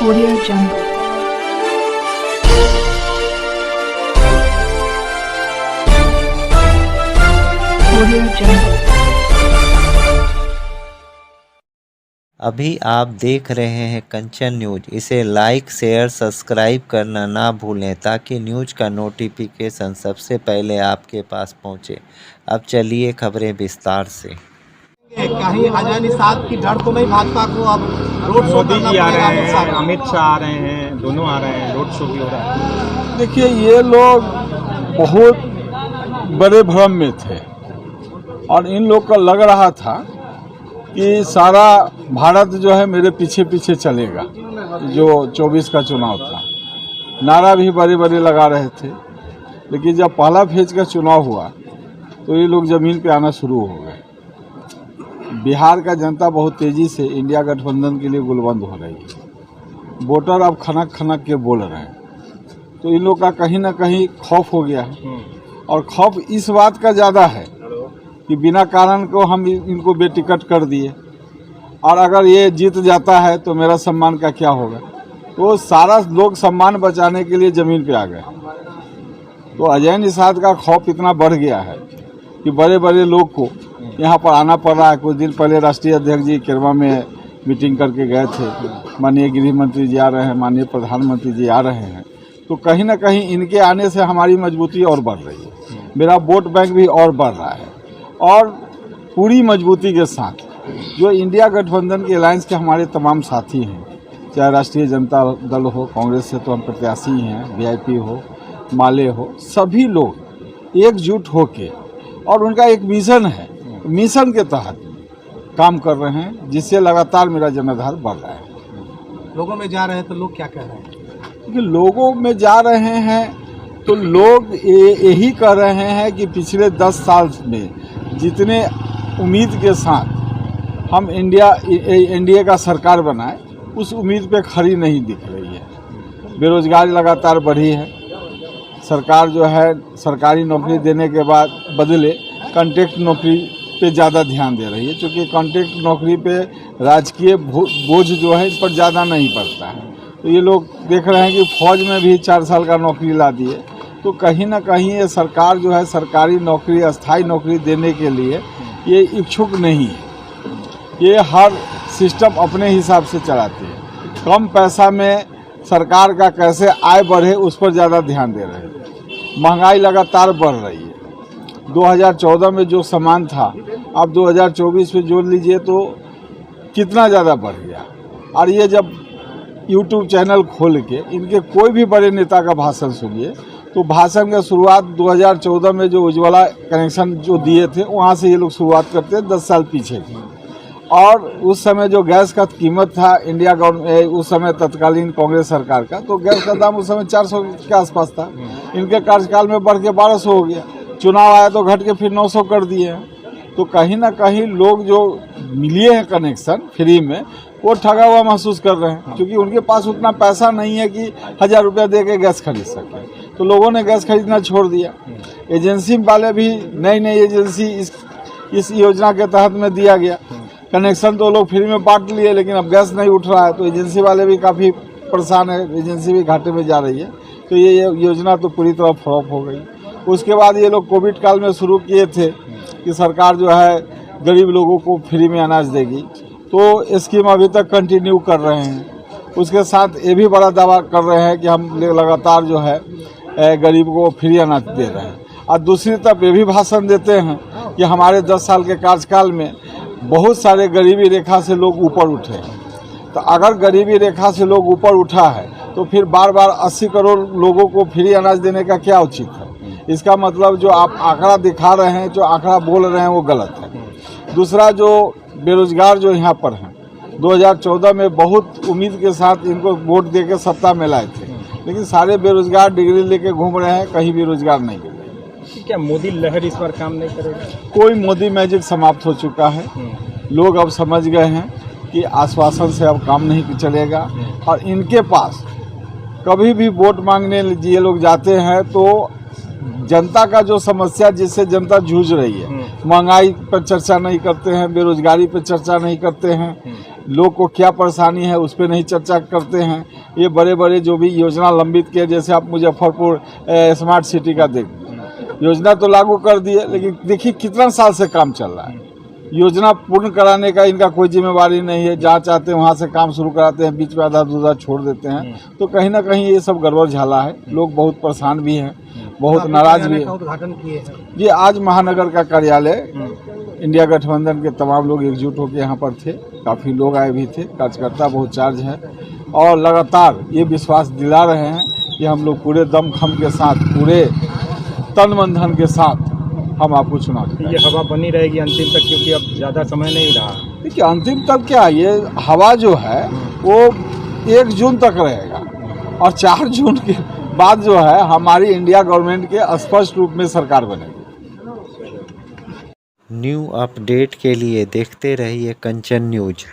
Audio Jungle. Audio Jungle. अभी आप देख रहे हैं कंचन न्यूज। इसे लाइक, शेयर, सब्सक्राइब करना ना भूलें ताकि न्यूज का नोटिफिकेशन सबसे पहले आपके पास पहुंचे। अब चलिए खबरें विस्तार से। कहीं अजय निषाद की डर तो नहीं भाजपा को? अब रोड शो मोदी जी आ रहे हैं, अमित शाह आ रहे हैं, दोनों आ रहे हैं, रोड शो भी हो रहा है। देखिए, ये लोग बहुत बड़े भ्रम में थे और इन लोग को लग रहा था कि सारा भारत जो है मेरे पीछे पीछे चलेगा। जो 24 का चुनाव था, नारा भी बड़े बड़े लगा रहे थे, लेकिन जब पहला फेज का चुनाव हुआ तो ये लोग ज़मीन पे आना शुरू हो गए। बिहार का जनता बहुत तेज़ी से इंडिया गठबंधन के लिए गुलबंद हो रही है। वोटर अब खनक खनक के बोल रहे हैं, तो इन लोग का कहीं ना कहीं खौफ हो गया है। और खौफ इस बात का ज़्यादा है कि बिना कारण को हम इनको बेटिकट कर दिए, और अगर ये जीत जाता है तो मेरा सम्मान का क्या होगा। तो सारा लोग सम्मान बचाने के लिए ज़मीन पे आ गए। तो अजय निषाद का खौफ इतना बढ़ गया है कि बड़े बड़े लोग को यहाँ पर आना पड़ रहा है। कुछ दिन पहले राष्ट्रीय अध्यक्ष जी केरवा में मीटिंग करके गए थे। माननीय गृह मंत्री जी आ रहे हैं, माननीय प्रधानमंत्री जी आ रहे हैं। तो कहीं ना कहीं इनके आने से हमारी मजबूती और बढ़ रही है, मेरा वोट बैंक भी और बढ़ रहा है। और पूरी मजबूती के साथ जो इंडिया गठबंधन के अलायंस के हमारे तमाम साथी हैं, चाहे राष्ट्रीय जनता दल हो, कांग्रेस से तो हम प्रत्याशी हैं, वीआईपी हो, माले हो, सभी लोग एकजुट होके और उनका एक मिशन है, मिशन के तहत काम कर रहे हैं, जिससे लगातार मेरा जनाधार बढ़ रहा है। लोगों में जा रहे हैं तो लोग क्या कह रहे हैं? क्योंकि लोगों में जा रहे हैं तो लोग यही कह रहे हैं कि पिछले 10 साल में जितने उम्मीद के साथ हम एनडीए का सरकार बनाए, उस उम्मीद पे खरी नहीं दिख रही है। बेरोजगारी लगातार बढ़ी है। सरकार जो है सरकारी नौकरी देने के बाद बदले कॉन्ट्रैक्ट नौकरी पे ज़्यादा ध्यान दे रही है, क्योंकि कॉन्ट्रैक्ट नौकरी पे राजकीय बोझ जो है इस पर ज़्यादा नहीं पड़ता है। तो ये लोग देख रहे हैं कि फौज में भी 4 साल का नौकरी ला दिए। तो कहीं ना कहीं ये सरकार जो है सरकारी नौकरी, अस्थाई नौकरी देने के लिए ये इच्छुक नहीं है। ये हर सिस्टम अपने हिसाब से चलाती है। कम पैसा में सरकार का कैसे आय बढ़े उस पर ज़्यादा ध्यान दे रहे हैं। महंगाई लगातार बढ़ रही है। 2014 में जो सामान था, अब 2024 में जोड़ लीजिए तो कितना ज़्यादा बढ़ गया। और ये जब YouTube चैनल खोल के इनके कोई भी बड़े नेता का भाषण सुनिए, तो भाषण का शुरुआत 2014 में जो उज्ज्वला कनेक्शन जो दिए थे वहाँ से ये लोग शुरुआत करते हैं, 10 साल पीछे की। और उस समय जो गैस का कीमत था इंडिया गवर्नमेंट, उस समय तत्कालीन कांग्रेस सरकार का, तो गैस का दाम उस समय 400 के आसपास था। इनके कार्यकाल में बढ़ के 1200 हो गया। चुनाव आया तो घट के फिर 900 कर दिए हैं। तो कहीं ना कहीं लोग जो मिले हैं कनेक्शन फ्री में, वो ठगा हुआ महसूस कर रहे हैं, क्योंकि उनके पास उतना पैसा नहीं है कि 1000 रुपया दे के गैस खरीद सकें। तो लोगों ने गैस खरीदना छोड़ दिया। एजेंसी वाले भी नई एजेंसी इस योजना के तहत में दिया गया। कनेक्शन तो लोग फ्री में बांट लिए, लेकिन अब गैस नहीं उठ रहा है, तो एजेंसी वाले भी काफ़ी परेशान है, एजेंसी भी घाटे में जा रही है। तो ये योजना तो पूरी तरह फ्लॉप हो गई। उसके बाद ये लोग कोविड काल में शुरू किए थे कि सरकार जो है गरीब लोगों को फ्री में अनाज देगी, तो स्कीम अभी तक कंटिन्यू कर रहे हैं। उसके साथ ये भी बड़ा दावा कर रहे हैं कि हम लगातार जो है गरीब को फ्री अनाज दे रहे हैं। और दूसरी तरफ ये भी भाषण देते हैं कि हमारे 10 साल के कार्यकाल में बहुत सारे गरीबी रेखा से लोग ऊपर उठे हैं। तो अगर गरीबी रेखा से लोग ऊपर उठा है तो फिर बार बार 80 करोड़ लोगों को फ्री अनाज देने का क्या उचित है? इसका मतलब जो आप आंकड़ा दिखा रहे हैं, जो आंकड़ा बोल रहे हैं, वो गलत है। दूसरा, जो बेरोजगार जो यहाँ पर हैं, 2014 में बहुत उम्मीद के साथ इनको वोट दे के सत्ता में लाए थे, लेकिन सारे बेरोजगार डिग्री लेके घूम रहे हैं, कहीं भी रोजगार नहीं मिल रहा है। क्या मोदी लहर इस बार काम नहीं करेगा? कोई मोदी मैजिक समाप्त हो चुका है। लोग अब समझ गए हैं कि आश्वासन से अब काम नहीं चलेगा। और इनके पास कभी भी वोट मांगने ये लोग जाते हैं तो जनता का जो समस्या जिससे जनता जूझ रही है, महंगाई पर चर्चा नहीं करते हैं, बेरोजगारी पर चर्चा नहीं करते हैं, लोग को क्या परेशानी है उस पर नहीं चर्चा करते हैं। ये बड़े बड़े जो भी योजना लंबित किए, जैसे आप मुजफ्फरपुर स्मार्ट सिटी का देख, योजना तो लागू कर दिए, लेकिन देखिए कितना साल से काम चल रहा है। योजना पूर्ण कराने का इनका कोई जिम्मेवारी नहीं है, जहाँ चाहते हैं वहाँ से काम शुरू कराते हैं, बीच में आधा अधूरा छोड़ देते हैं। तो कहीं ना कहीं ये सब गड़बड़ झाला है, लोग बहुत परेशान भी हैं, बहुत नाराज भी हैं। उद्घाटन किए हैं। ये आज महानगर का कार्यालय, इंडिया गठबंधन के तमाम लोग एकजुट होकर यहाँ पर थे, काफ़ी लोग आए भी थे, कार्यकर्ता बहुत चार्ज है और लगातार ये विश्वास दिला रहे हैं कि हम लोग पूरे दमखम के साथ, पूरे तन मन धन के साथ हम आपको चुनाव दिलाएंगे। ये हवा बनी रहेगी अंतिम तक, क्योंकि अब ज़्यादा समय नहीं रहा। देखिए अंतिम तक क्या, ये हवा जो है वो 1 जून तक रहेगा और 4 जून के बाद जो है हमारी इंडिया गवर्नमेंट के स्पष्ट रूप में सरकार बनेगी। न्यू अपडेट के लिए देखते रहिए कंचन न्यूज।